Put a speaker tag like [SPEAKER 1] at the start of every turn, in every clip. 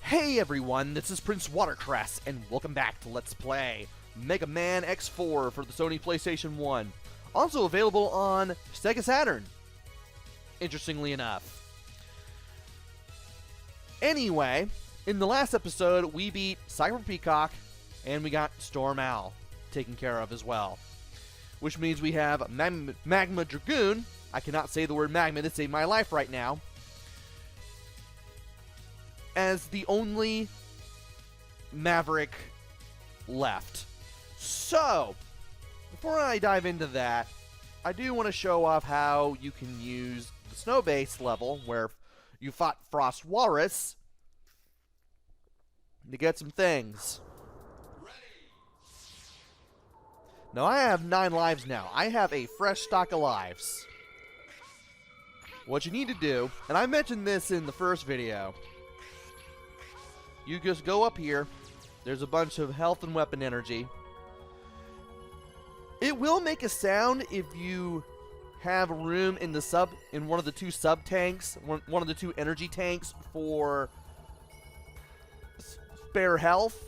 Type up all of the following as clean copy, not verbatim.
[SPEAKER 1] Hey everyone, this is PrinceWatercress, and welcome back to Let's Play Mega Man X4 for the Sony PlayStation 1. Also available on Sega Saturn, interestingly enough. Anyway, in the last episode, we beat Cyber Peacock, and we got Storm Owl taken care of as well. Which means we have Magma Dragoon. I cannot say the word magma to save my life right now, as the only Maverick left. So, before I dive into that, I do want to show off how you can use the snow base level, where you fought Frost Walrus, to get some things. Now, I have 9 lives now. I have a fresh stock of lives. What you need to do, and I mentioned this in the first video, you just go up here. There's a bunch of health and weapon energy. It will make a sound if you have room in the one of the 2 sub tanks, one of the 2 energy tanks for spare health.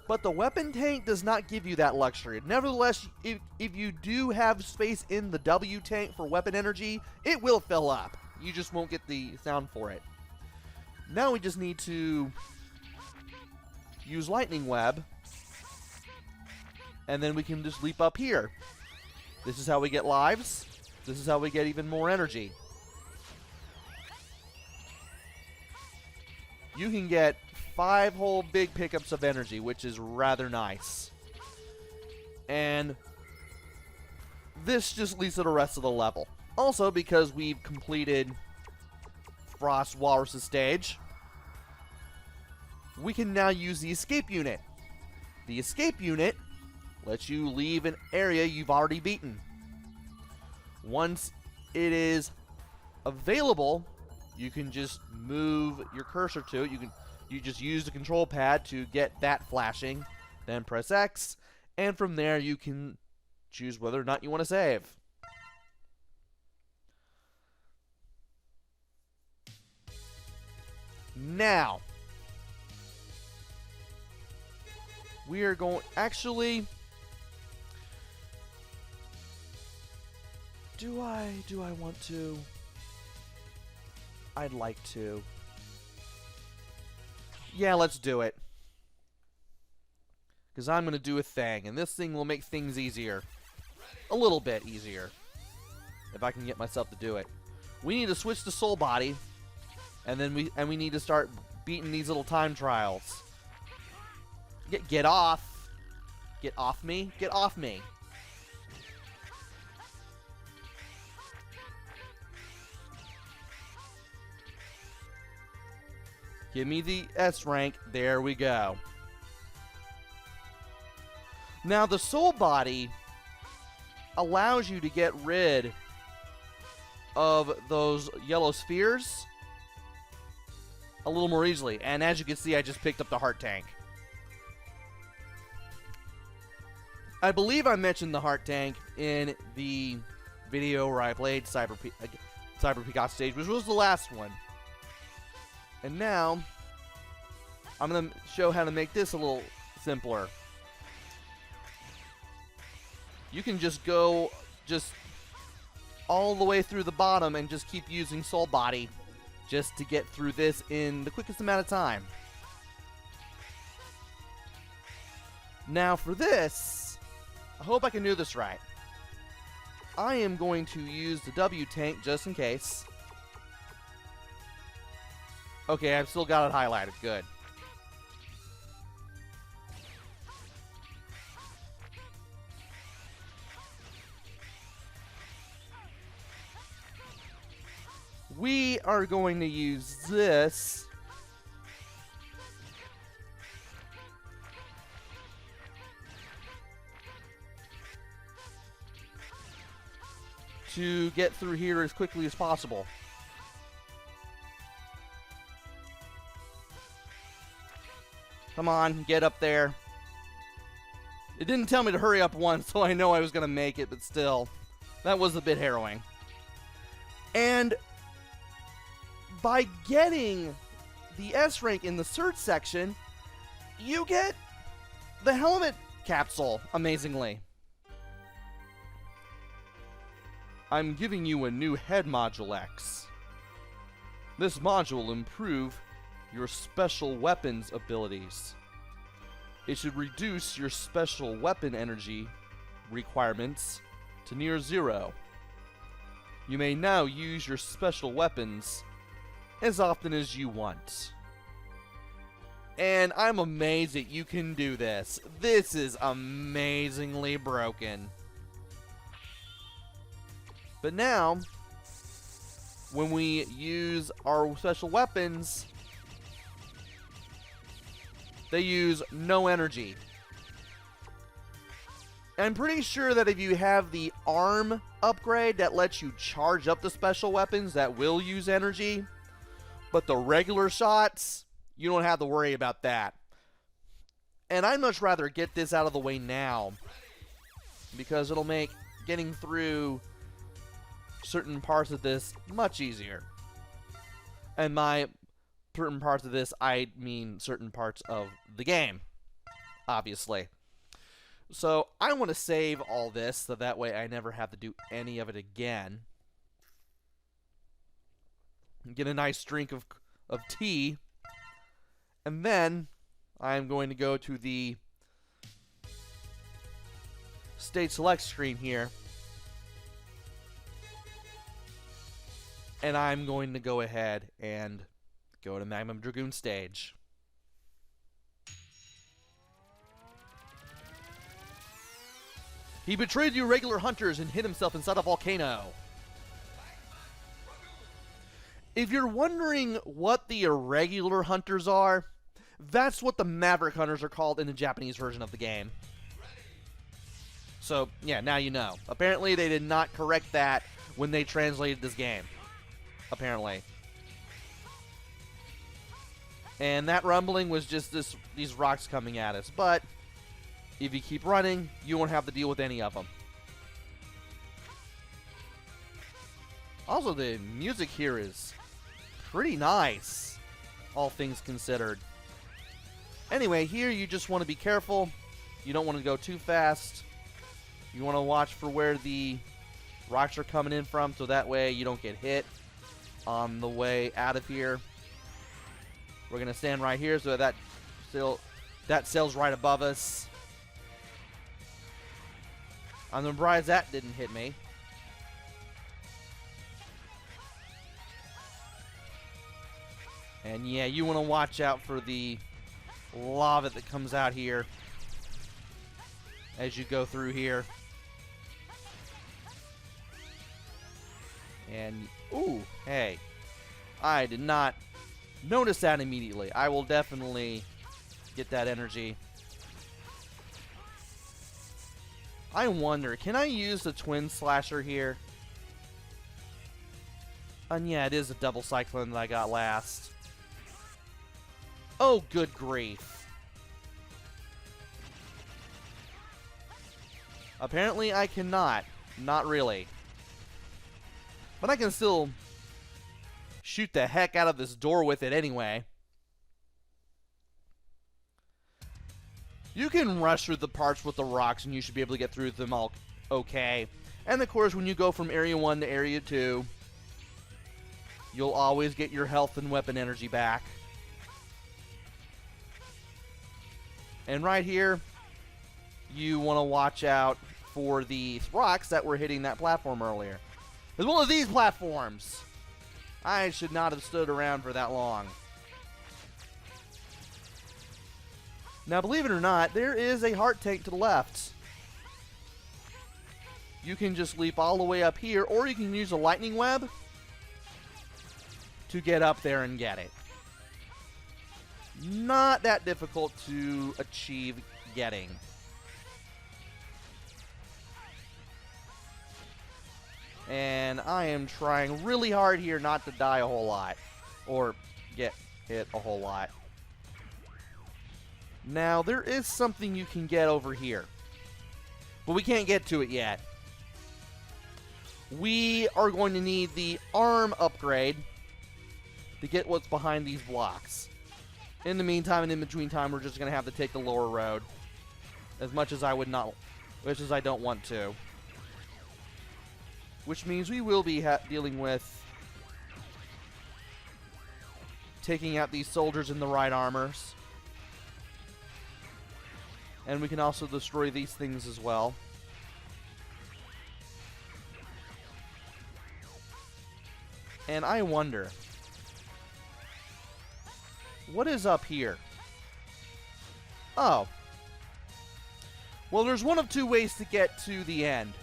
[SPEAKER 1] But the weapon tank does not give you that luxury. Nevertheless, if you do have space in the W tank for weapon energy, it will fill up. You just won't get the sound for it. Now we just need to use Lightning Web, and then we can just leap up here. This is how we get lives. This is how we get even more energy. You can get 5 whole big pickups of energy, which is rather nice. And this just leads to the rest of the level. Also, because we've completed Frost Walrus' stage, we can now use the escape unit. The escape unit lets you leave an area you've already beaten. Once it is available, you can just move your cursor to it. You just use the control pad to get that flashing, then press X, and from there you can choose whether or not you want to save. Now, we are going, actually, do I want to? I'd like to. Yeah, let's do it. Because I'm going to do a thing, and this thing will make things easier. A little bit easier. If I can get myself to do it. We need to switch to Soul Body, and then we need to start beating these little time trials. Get off. Get off me. Get off me. Give me the S rank. There we go. Now, the Soul Body allows you to get rid of those yellow spheres a little more easily. And as you can see, I just picked up the Heart Tank. I believe I mentioned the Heart Tank in the video where I played Cyber Peacock stage, which was the last one. And now, I'm going to show how to make this a little simpler. You can just go all the way through the bottom and just keep using Soul Body just to get through this in the quickest amount of time. Now for this, I hope I can do this right. I am going to use the W tank just in case. Okay, I've still got it highlighted. Good. We are going to use this to get through here as quickly as possible. Come on, get up there. It didn't tell me to hurry up once, so I know I was going to make it, but still, that was a bit harrowing. And by getting the S rank in the search section, you get the helmet capsule, amazingly. I'm giving you a new head module X. This module will improve your special weapons abilities. It should reduce your special weapon energy requirements to near zero. You may now use your special weapons as often as you want. And I'm amazed that you can do this. This is amazingly broken. But now, when we use our special weapons, they use no energy. I'm pretty sure that if you have the arm upgrade that lets you charge up the special weapons, that will use energy. But the regular shots, you don't have to worry about that. And I'd much rather get this out of the way now, because it'll make getting through certain parts of this much easier. And by certain parts of this, I mean certain parts of the game, obviously. So I want to save all this so that way I never have to do any of it again. Get a nice drink of tea. And then I'm going to go to the stage select screen here. And I'm going to go ahead and go to Magnum Dragoon stage. He betrayed the irregular hunters and hid himself inside a volcano. If you're wondering what the irregular hunters are, that's what the Maverick Hunters are called in the Japanese version of the game. So, yeah, now you know. Apparently, they did not correct that when they translated this game. Apparently. And that rumbling was just these rocks coming at us. But if you keep running, you won't have to deal with any of them. Also, the music here is pretty nice, all things considered. Anyway, here you just want to be careful. You don't want to go too fast. You want to watch for where the rocks are coming in from, so that way you don't get hit on the way out of here. We're going to stand right here so that sail's right above us. I'm surprised that didn't hit me. And yeah, you want to watch out for the lava that comes out here as you go through here. And, ooh, hey, I did not notice that immediately. I will definitely get that energy. I wonder, can I use the twin slasher here? And yeah, it is a double cyclone that I got last. Oh, good grief. Apparently I cannot. Not really. But I can still shoot the heck out of this door with it anyway. You can rush through the parts with the rocks and you should be able to get through them all okay. And of course, when you go from Area 1 to Area 2, you'll always get your health and weapon energy back. And right here, you want to watch out for the rocks that were hitting that platform earlier. As well as these platforms. I should not have stood around for that long. Now, believe it or not, there is a heart tank to the left. You can just leap all the way up here, or you can use a lightning web to get up there and get it. Not that difficult to achieve getting. And I am trying really hard here not to die a whole lot. Or get hit a whole lot. Now, there is something you can get over here. But we can't get to it yet. We are going to need the arm upgrade to get what's behind these blocks. In the meantime and in between time, we're just going to have to take the lower road. As much as I would not, which as I don't want to. Which means we will be dealing with taking out these soldiers in the right armors. And we can also destroy these things as well. And I wonder, what is up here? Oh. Well, there's one of two ways to get to the end.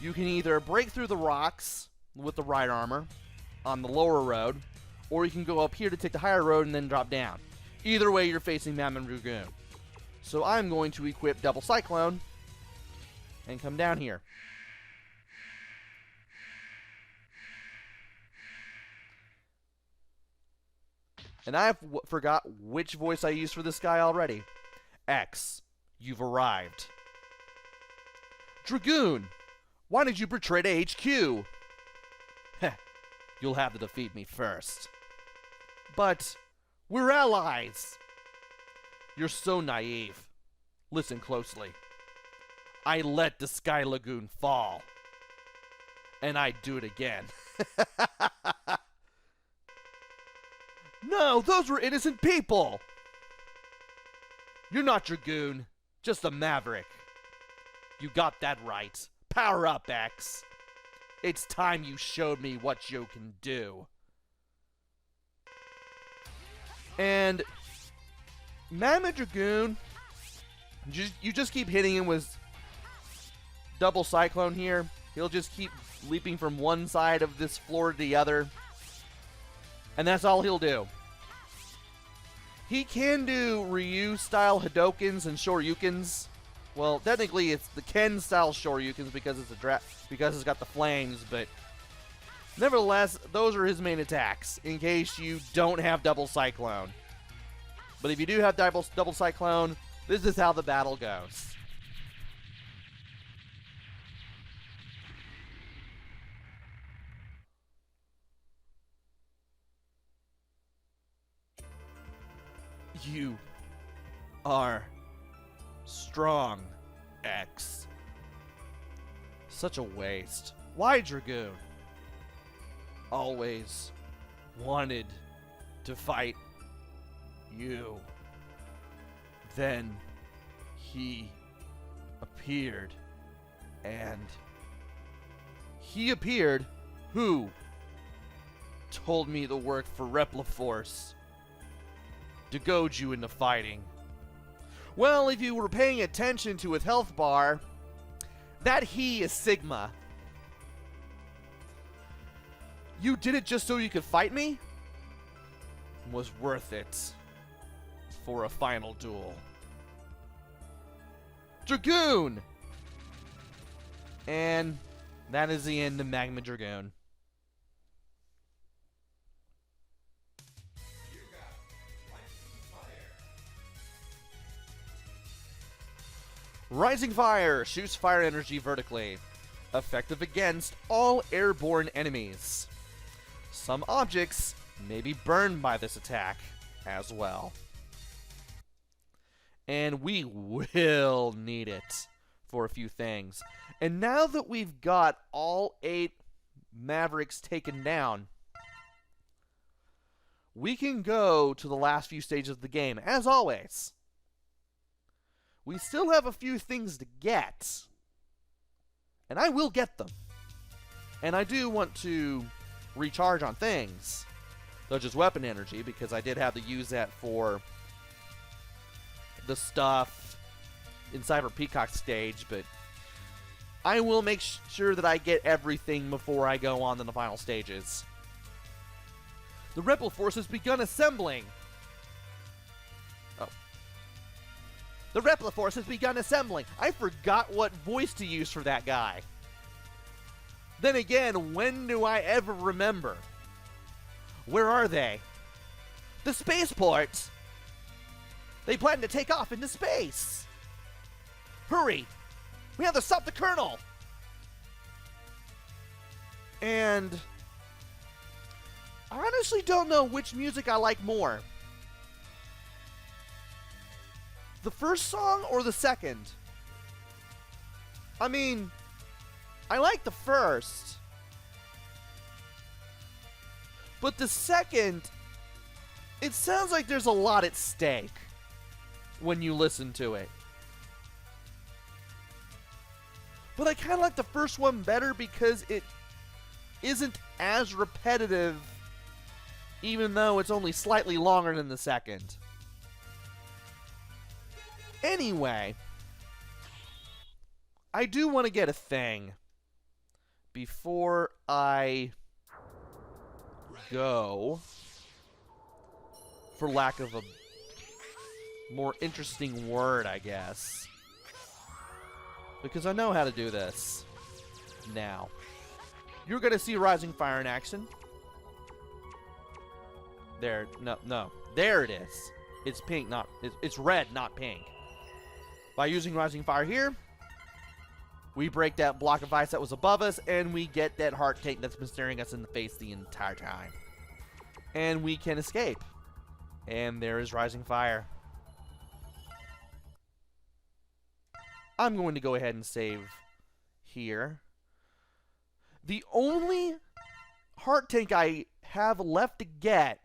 [SPEAKER 1] You can either break through the rocks with the right armor on the lower road, or you can go up here to take the higher road and then drop down. Either way, you're facing Magnum Dragoon. So I'm going to equip Double Cyclone and come down here. And I forgot which voice I used for this guy already. X, you've arrived. Dragoon, why did you betray to HQ? Heh, you'll have to defeat me first. But we're allies. You're so naive. Listen closely. I let the Sky Lagoon fall. And I'd do it again. No, those were innocent people. You're not Dragoon, just a maverick. You got that right. Power up, X. It's time you showed me what you can do. And Magma Dragoon, you just keep hitting him with Double Cyclone here. He'll just keep leaping from one side of this floor to the other. And that's all he'll do. He can do Ryu-style Hadokens and Shoryukens. Well, technically it's the Ken-style Shoryukens because it's got the flames, but nevertheless, those are his main attacks, in case you don't have Double Cyclone. But if you do have Double Cyclone, this is how the battle goes. You are strong, X. Such a waste. Why, Dragoon? Always wanted to fight you. Then he appeared. And he appeared who told me to work for Repliforce to goad you into fighting. Well, if you were paying attention to his health bar, that he is Sigma. You did it just so you could fight me? Was worth it for a final duel. Dragoon! And that is the end of Magma Dragoon. Rising Fire shoots fire energy vertically. Effective against all airborne enemies. Some objects may be burned by this attack as well. And we will need it for a few things. And now that we've got all 8 Mavericks taken down, we can go to the last few stages of the game, as always. We still have a few things to get. And I will get them. And I do want to recharge on things, such as weapon energy, because I did have to use that for the stuff in Cyber Peacock stage, but I will make sure that I get everything before I go on to the final stages. The Repliforce has begun assembling. The Repliforce has begun assembling. I forgot what voice to use for that guy. Then again, when do I ever remember? Where are they? The spaceports! They plan to take off into space! Hurry! We have to stop the Colonel! And I honestly don't know which music I like more. The first song or the second? I mean, I like the first. But the second, it sounds like there's a lot at stake when you listen to it. But I kind of like the first one better because it isn't as repetitive, even though it's only slightly longer than the second. Anyway, I do want to get a thing before I go, for lack of a more interesting word, I guess. Because I know how to do this now. You're going to see Rising Fire in action. There, no. There it is. It's pink, it's red, not pink. By using Rising Fire here, we break that block of ice that was above us, and we get that heart tank that's been staring us in the face the entire time. And we can escape. And there is Rising Fire. I'm going to go ahead and save here. The only heart tank I have left to get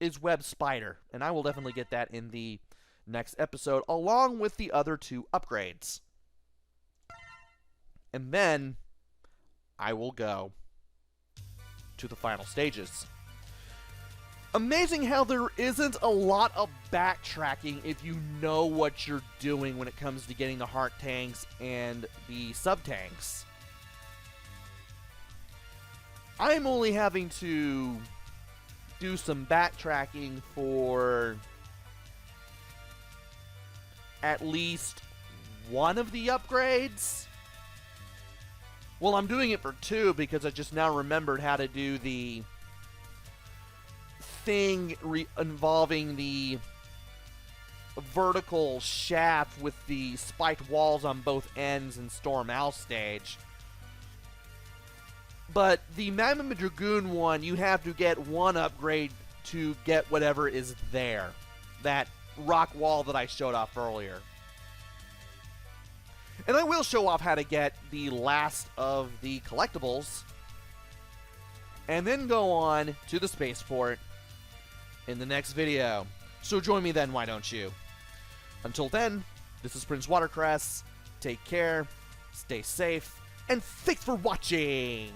[SPEAKER 1] is Web Spider, and I will definitely get that in the next episode, along with the other 2 upgrades. And then I will go to the final stages. Amazing how there isn't a lot of backtracking if you know what you're doing when it comes to getting the heart tanks and the sub-tanks. I'm only having to do some backtracking for at least one of the upgrades. Well, I'm doing it for 2 because I just now remembered how to do the thing involving the vertical shaft with the spiked walls on both ends in Storm Owl stage. But the Magnum Dragoon one, you have to get 1 upgrade to get whatever is there. That rock wall that I showed off earlier. And I will show off how to get the last of the collectibles. And then go on to the spaceport in the next video. So join me then, why don't you? Until then, this is PrinceWatercress. Take care, stay safe, and thanks for watching!